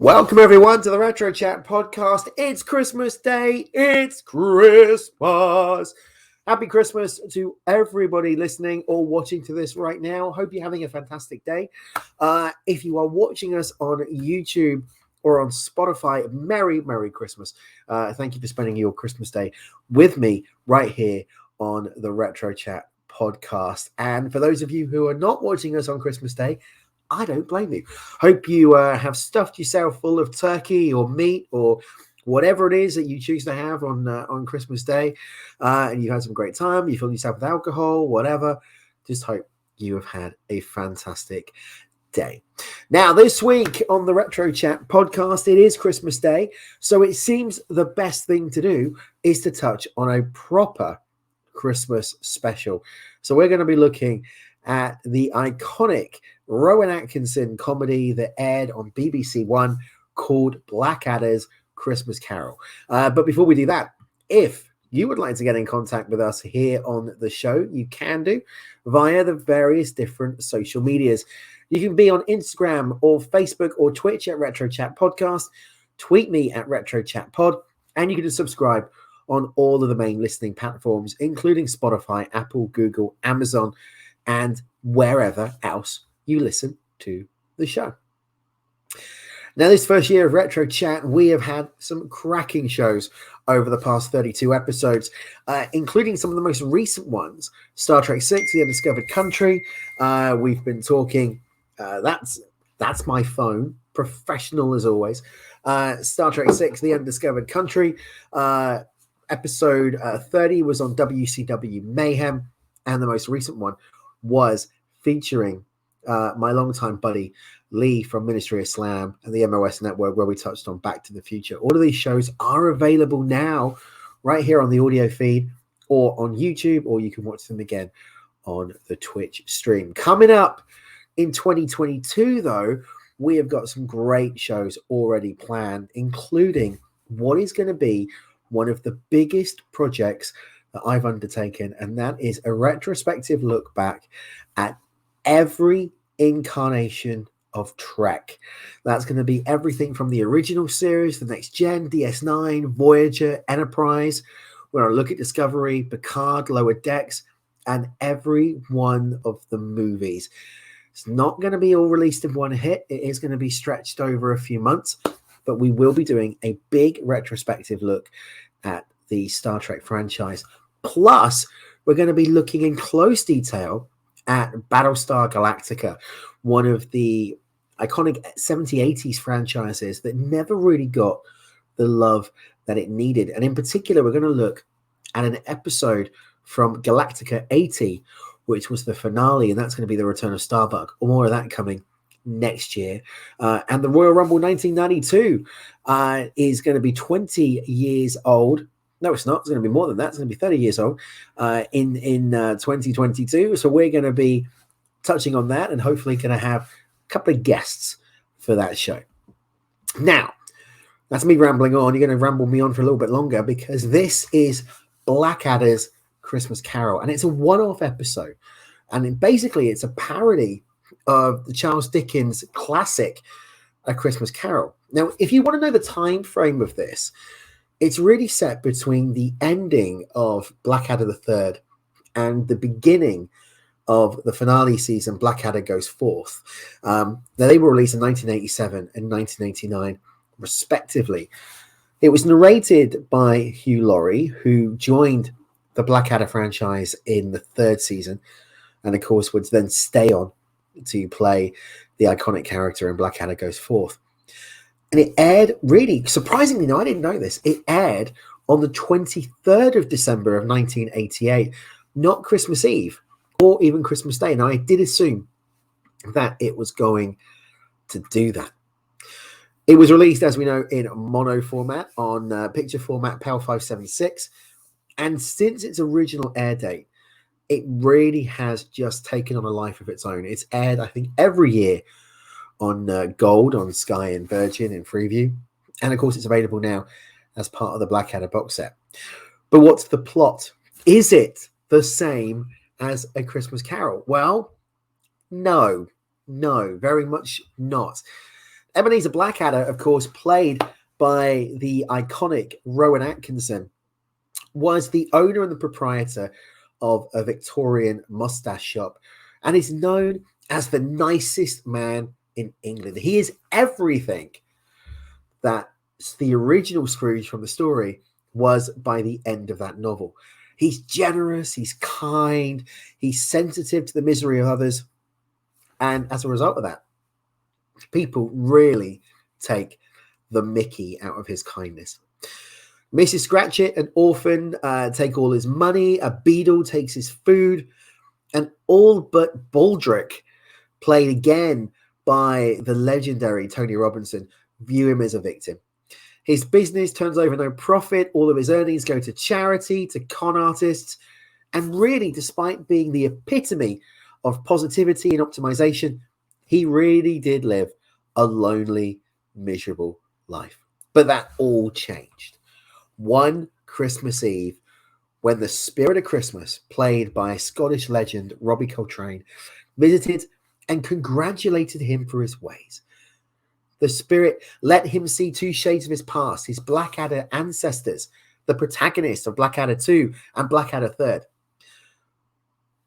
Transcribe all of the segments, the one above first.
Welcome everyone to the Retro Chat podcast. It's Christmas Day. It's Christmas. Happy Christmas to everybody listening or watching to this right now. Hope you're having a fantastic day. If you are watching us on YouTube or on Spotify, Merry Christmas. Thank you for spending your Christmas day with me right here on the Retro Chat podcast. And for those of you who are not watching us on Christmas Day, I don't blame you. Hope you have stuffed yourself full of turkey or meat or whatever it is that you choose to have on Christmas Day, and you had some great time. You filled yourself with alcohol, whatever. Just hope you have had a fantastic day. Now, this week on the Retro Chat podcast, it is Christmas Day, so it seems the best thing to do is to touch on a proper Christmas special. So we're going to be looking at the iconic Rowan Atkinson comedy that aired on BBC One called Blackadder's Christmas Carol. But before we do that, if you would like to get in contact with us here on the show, you can do via the various different social medias. You can be on Instagram or Facebook or Twitch at Retro Chat Podcast, tweet me at Retro Chat Pod, and you can just subscribe on all of the main listening platforms, including Spotify, Apple, Google, Amazon, and wherever else you listen to the show. Now, this first year of Retro Chat, we have had some cracking shows over the past 32 episodes, including some of the most recent ones. Star Trek VI, The Undiscovered Country. We've been talking, that's my phone, professional as always. Star Trek VI, The Undiscovered Country. Episode 30 was on WCW Mayhem, and the most recent one was featuring my longtime buddy Lee from Ministry of Slam and the MOS Network, where we touched on Back to the Future. All of these shows are available now right here on the audio feed or on YouTube, or you can watch them again on the Twitch stream. Coming up in 2022, though, we have got some great shows already planned, including what is going to be one of the biggest projects that I've undertaken, and that is a retrospective look back at every incarnation of Trek. That's going to be everything from the original series, the Next Gen, DS9, Voyager, Enterprise. We're going to look at Discovery, Picard, Lower Decks, and every one of the movies. It's not going to be all released in one hit. It is going to be stretched over a few months, but we will be doing a big retrospective look at the Star Trek franchise. Plus, we're going to be looking in close detail at Battlestar Galactica, one of the iconic 70s, 80s franchises that never really got the love that it needed. And in particular, we're going to look at an episode from Galactica 80, which was the finale, and that's going to be the Return of Starbuck. More of that coming next year. And the Royal Rumble 1992 is going to be 20 years old. No, it's not. It's going to be more than that. It's going to be 30 years old in 2022. So we're going to be touching on that and hopefully going to have a couple of guests for that show. Now, that's me rambling on. You're going to ramble me on for a little bit longer because this is Blackadder's Christmas Carol, and it's a one-off episode. And basically, it's a parody of the Charles Dickens classic, A Christmas Carol. Now, if you want to know the time frame of this, it's really set between the ending of Blackadder the Third and the beginning of the finale season, Blackadder Goes Forth. Now, they were released in 1987 and 1989, respectively. It was narrated by Hugh Laurie, who joined the Blackadder franchise in the third season, and of course would then stay on to play the iconic character in Blackadder Goes Forth. And it aired, really, surprisingly, no, I didn't know this, it aired on the 23rd of December of 1988, not Christmas Eve or even Christmas Day. Now, I did assume that it was going to do that. It was released, as we know, in mono format on picture format PAL 576. And since its original air date, it really has just taken on a life of its own. It's aired, I think, every year on Gold, on Sky and Virgin and Freeview. And of course, it's available now as part of the Blackadder box set. But what's the plot? Is it the same as A Christmas Carol? Well, no, very much not. Ebenezer Blackadder, of course, played by the iconic Rowan Atkinson, was the owner and the proprietor of a Victorian mustache shop and is known as the nicest man in England. He is everything that the original Scrooge from the story was by the end of that novel. He's generous, he's kind, he's sensitive to the misery of others. And as a result of that, people really take the mickey out of his kindness. Mrs. Scratchit, an orphan, take all his money. A beadle takes his food. And all but Baldrick, played again by the legendary Tony Robinson, view him as a victim. His business turns over no profit. All of his earnings go to charity, to con artists. And really, despite being the epitome of positivity and optimization, he really did live a lonely, miserable life. But that all changed. One Christmas Eve, when the Spirit of Christmas, played by Scottish legend Robbie Coltrane, visited and congratulated him for his ways. The Spirit let him see two shades of his past, his Blackadder ancestors, the protagonists of Blackadder 2 and Blackadder 3.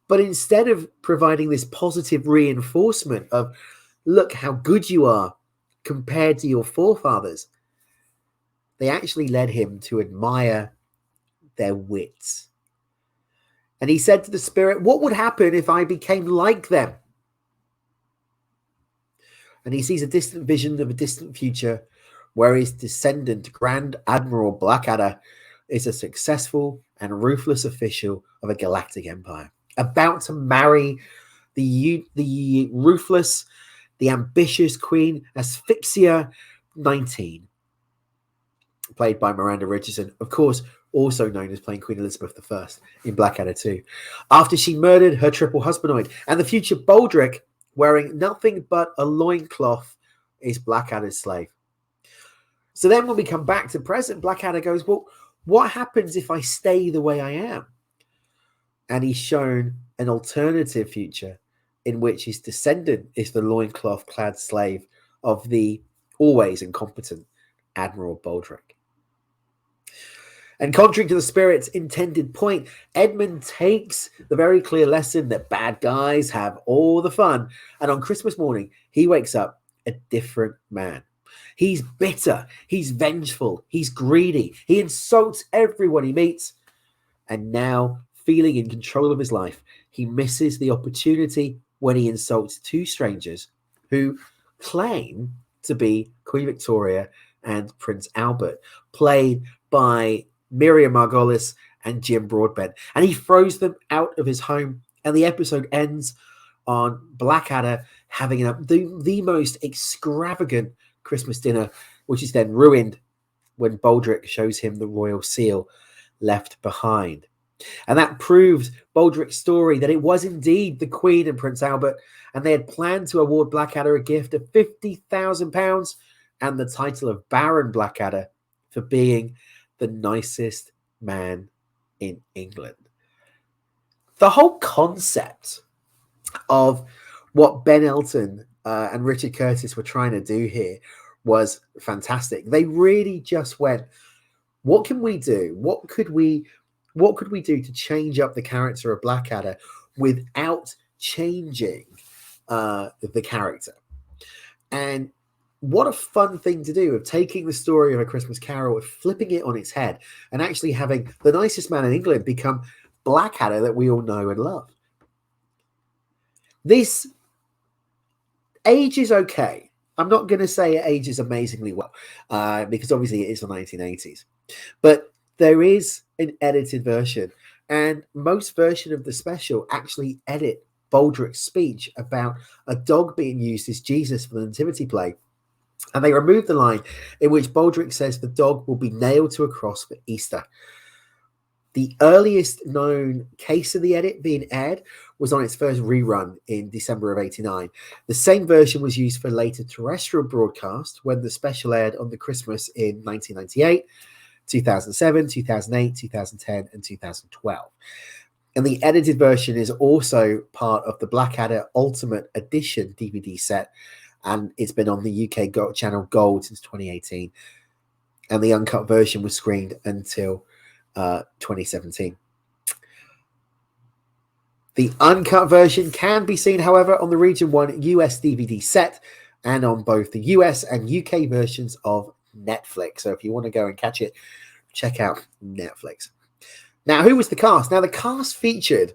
But instead of providing this positive reinforcement of, look how good you are compared to your forefathers, they actually led him to admire their wits. And he said to the Spirit, what would happen if I became like them? And he sees a distant vision of a distant future where his descendant, Grand Admiral Blackadder, is a successful and ruthless official of a galactic empire, about to marry the ruthless, the ambitious Queen Asphyxia 19, played by Miranda Richardson, of course, also known as playing Queen Elizabeth I in Blackadder 2, after she murdered her triple husbandoid. And the future Baldrick, wearing nothing but a loincloth, is Blackadder's slave. So then when we come back to present, Blackadder goes, well, what happens if I stay the way I am? And he's shown an alternative future in which his descendant is the loincloth-clad slave of the always incompetent Admiral Baldrick. And contrary to the Spirit's intended point, Edmund takes the very clear lesson that bad guys have all the fun. And on Christmas morning, he wakes up a different man. He's bitter. He's vengeful. He's greedy. He insults everyone he meets. And now, feeling in control of his life, he misses the opportunity when he insults two strangers who claim to be Queen Victoria and Prince Albert, played by Miriam Margolis and Jim Broadbent. And he throws them out of his home. And the episode ends on Blackadder having the most extravagant Christmas dinner, which is then ruined when Baldrick shows him the royal seal left behind. And that proves Baldrick's story that it was indeed the Queen and Prince Albert, and they had planned to award Blackadder a gift of £50,000 and the title of Baron Blackadder for being the nicest man in England. The whole concept of what Ben Elton and Richard Curtis were trying to do here was fantastic. They really just went, what can we do? What could we do to change up the character of Blackadder without changing the character? And what a fun thing to do, of taking the story of A Christmas Carol and flipping it on its head and actually having the nicest man in England become Blackadder that we all know and love. This ages okay. I'm not going to say it ages amazingly well because obviously it is the 1980s. But there is an edited version, and most version of the special actually edit Baldrick's speech about a dog being used as Jesus for the nativity play. And they remove the line in which Baldrick says the dog will be nailed to a cross for Easter. The earliest known case of the edit being aired was on its first rerun in December of 89. The same version was used for later terrestrial broadcast when the special aired on the Christmas in 1998, 2007, 2008, 2010, and 2012. And the edited version is also part of the Blackadder Ultimate Edition DVD set, and it's been on the UK channel Gold since 2018. And the uncut version was screened until 2017. The uncut version can be seen, however, on the Region 1 US DVD set and on both the US and UK versions of Netflix. So if you want to go and catch it, check out Netflix. Now, who was the cast? Now, the cast featured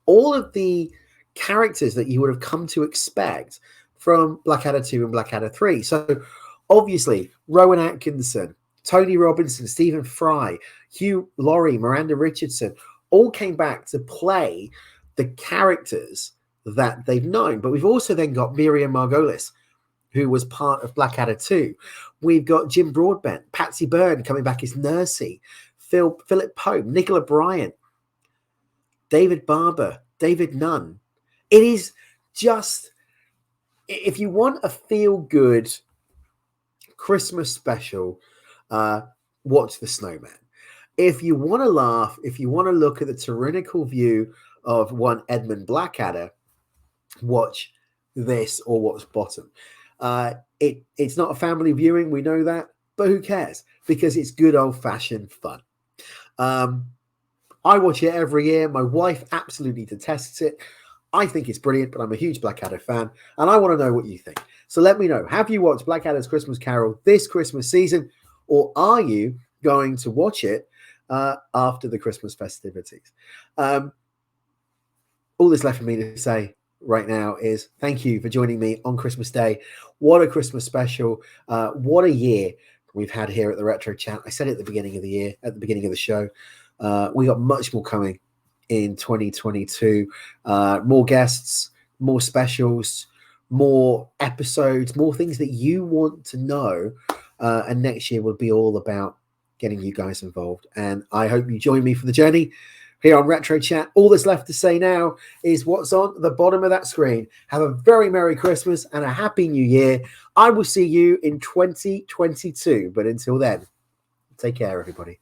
all of the characters that you would have come to expect from Blackadder 2 and Blackadder 3. So obviously, Rowan Atkinson, Tony Robinson, Stephen Fry, Hugh Laurie, Miranda Richardson, all came back to play the characters that they've known. But we've also then got Miriam Margolis, who was part of Blackadder 2. We've got Jim Broadbent, Patsy Byrne coming back as Nursey, Philip Pope, Nicola Bryant, David Barber, David Nunn. It is just, if you want a feel-good Christmas special, watch The Snowman. If you want to laugh, if you want to look at the tyrannical view of one Edmund Blackadder, watch this or watch Bottom. It's not a family viewing, we know that, but who cares? Because it's good old-fashioned fun. I watch it every year. My wife absolutely detests it. I think it's brilliant, but I'm a huge Blackadder fan, and I want to know what you think. So let me know. Have you watched Blackadder's Christmas Carol this Christmas season, or are you going to watch it after the Christmas festivities? All that's left for me to say right now is thank you for joining me on Christmas Day. What a Christmas special. What a year we've had here at the Retro Chat. I said it at the beginning of the year, at the beginning of the show. We got much more coming in 2022. More guests, more specials, more episodes, more things that you want to know. And next year will be all about getting you guys involved. And I hope you join me for the journey here on Retro Chat. All that's left to say now is what's on the bottom of that screen. Have a very Merry Christmas and a Happy New Year. I will see you in 2022. But until then, take care, everybody.